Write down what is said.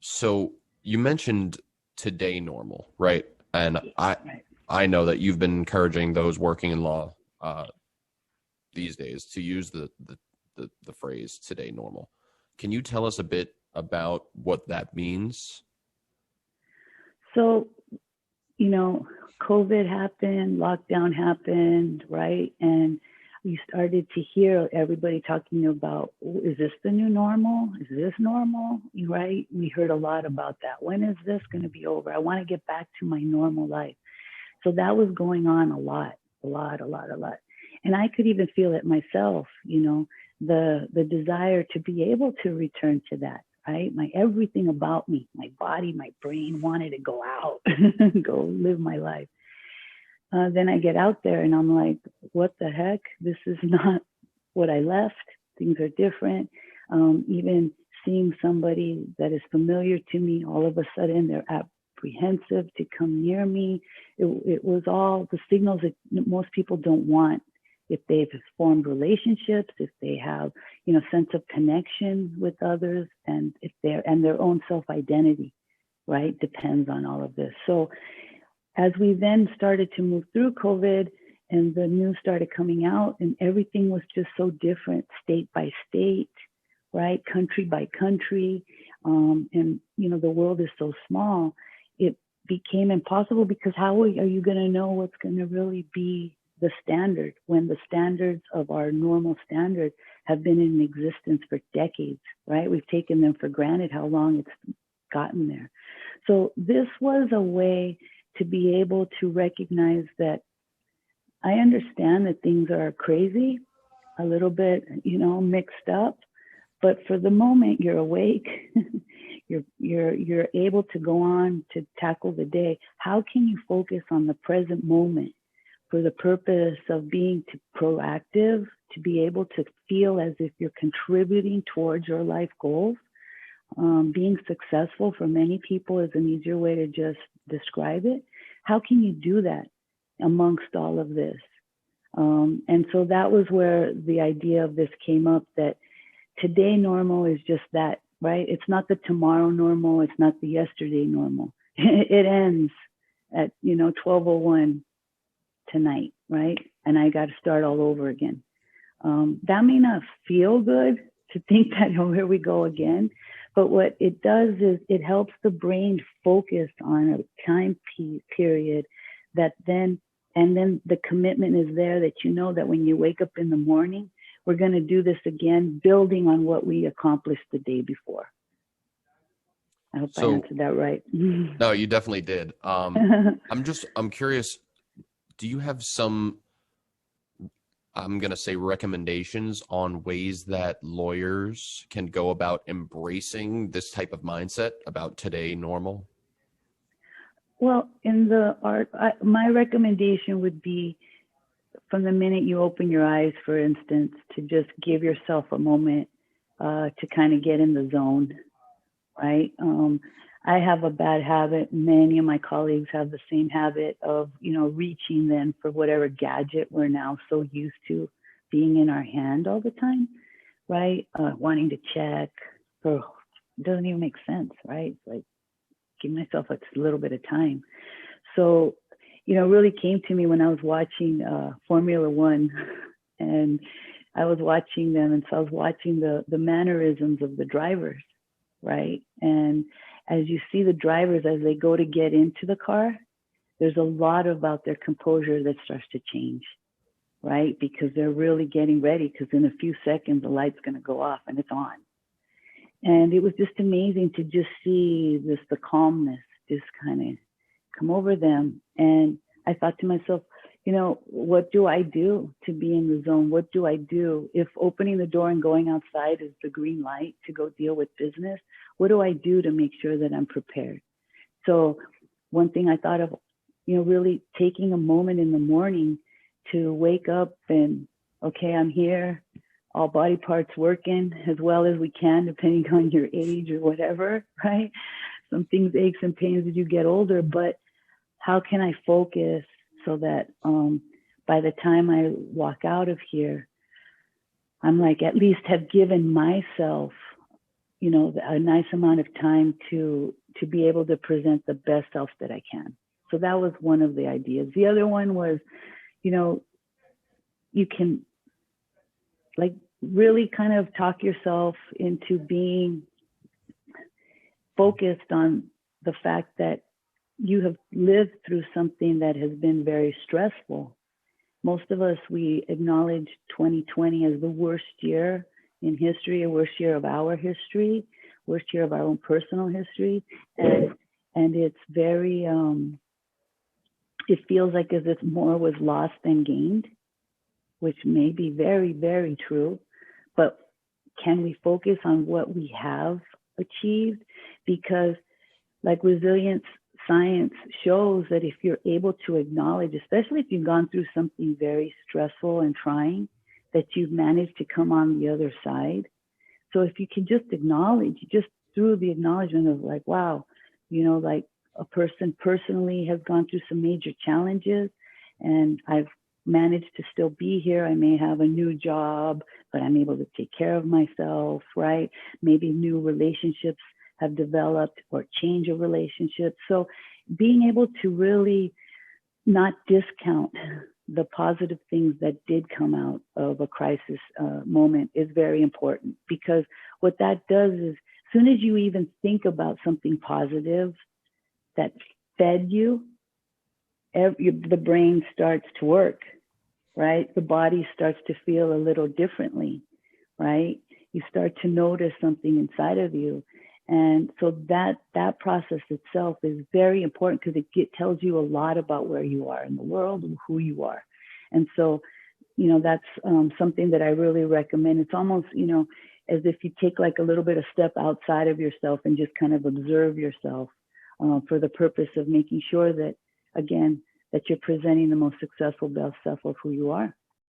So you mentioned today normal, right? And Right. I know that you've been encouraging those working in law these days to use the phrase today normal. Can you tell us a bit about what that means? So, you know, COVID happened, lockdown happened, right? And we started to hear everybody talking about, is this the new normal? Is this normal? Right? We heard a lot about that. When is this going to be over? I want to get back to my normal life. So that was going on a lot, a lot, a lot, a lot. And I could even feel it myself, the desire to be able to return to that, right? My everything about me, my body, my brain wanted to go out, go live my life. Then I get out there and I'm like, what the heck? This is not what I left. Things are different. Even seeing somebody that is familiar to me, all of a sudden they're apprehensive to come near me. It was all the signals that most people don't want. If they've formed relationships, if they have, sense of connection with others, and if their own self-identity, right, depends on all of this. So as we then started to move through COVID and the news started coming out and everything was just so different, state by state, right, country by country, and the world is so small, it became impossible because how are you going to know what's going to really be the standard when the standards of our normal standards have been in existence for decades, right? We've taken them for granted how long it's gotten there. So this was a way to be able to recognize that I understand that things are crazy, a little bit, mixed up, but for the moment you're awake, you're able to go on to tackle the day. How can you focus on the present moment for the purpose of being proactive, to be able to feel as if you're contributing towards your life goals? Being successful for many people is an easier way to just describe it. How can you do that amongst all of this? And so that was where the idea of this came up, that today normal is just that, right? It's not the tomorrow normal. It's not the yesterday normal. It ends at, 12:01 tonight, right? And I got to start all over again. That may not feel good to think that, oh, here we go again. But what it does is it helps the brain focus on a time period that then the commitment is there, that that when you wake up in the morning, we're going to do this again, building on what we accomplished the day before. I hope I So answered that right. no, you definitely did. I'm curious, do you have some, I'm going to say, recommendations on ways that lawyers can go about embracing this type of mindset about today normal? Well, in the art, my recommendation would be, from the minute you open your eyes, for instance, to just give yourself a moment to kind of get in the zone, right? I have a bad habit. Many of my colleagues have the same habit of, reaching then for whatever gadget we're now so used to being in our hand all the time, right? Wanting to check, or it doesn't even make sense, right? It's like, give myself a little bit of time. So, really came to me when I was watching Formula One, and I was watching them, and so I was watching the mannerisms of the drivers, right? And as you see the drivers as they go to get into the car, there's a lot about their composure that starts to change, right? Because they're really getting ready, because in a few seconds the light's going to go off and it's on. And it was just amazing to just see the calmness just kind of come over them. And I thought to myself, what do I do to be in the zone? What do I do if opening the door and going outside is the green light to go deal with business? What do I do to make sure that I'm prepared? So one thing I thought of, really taking a moment in the morning to wake up and, okay, I'm here, all body parts working as well as we can, depending on your age or whatever, right? Some things, aches and pains as you get older, but how can I focus so that by the time I walk out of here, I'm like, at least have given myself a nice amount of time to be able to present the best self that I can. So that was one of the ideas. The other one was, you can like really kind of talk yourself into being focused on the fact that you have lived through something that has been very stressful. Most of us, we acknowledge 2020 as the worst year in history, a worst year of our history, worst year of our own personal history. And it's very, it feels like as if more was lost than gained, which may be very, very true. But can we focus on what we have achieved? Because like resilience science shows that if you're able to acknowledge, especially if you've gone through something very stressful and trying, that you've managed to come on the other side. So if you can just acknowledge, just through the acknowledgement of like, wow, like a person personally has gone through some major challenges and I've managed to still be here. I may have a new job, but I'm able to take care of myself, right? Maybe new relationships have developed or change of relationships. So being able to really not discount the positive things that did come out of a crisis moment is very important, because what that does is as soon as you even think about something positive that fed you, the brain starts to work, right? The body starts to feel a little differently, right? You start to notice something inside of you. And so that process itself is very important, because it tells you a lot about where you are in the world and who you are. And so, that's something that I really recommend. It's almost, as if you take like a little bit of step outside of yourself and just kind of observe yourself for the purpose of making sure that, again, that you're presenting the most successful best self of who you are.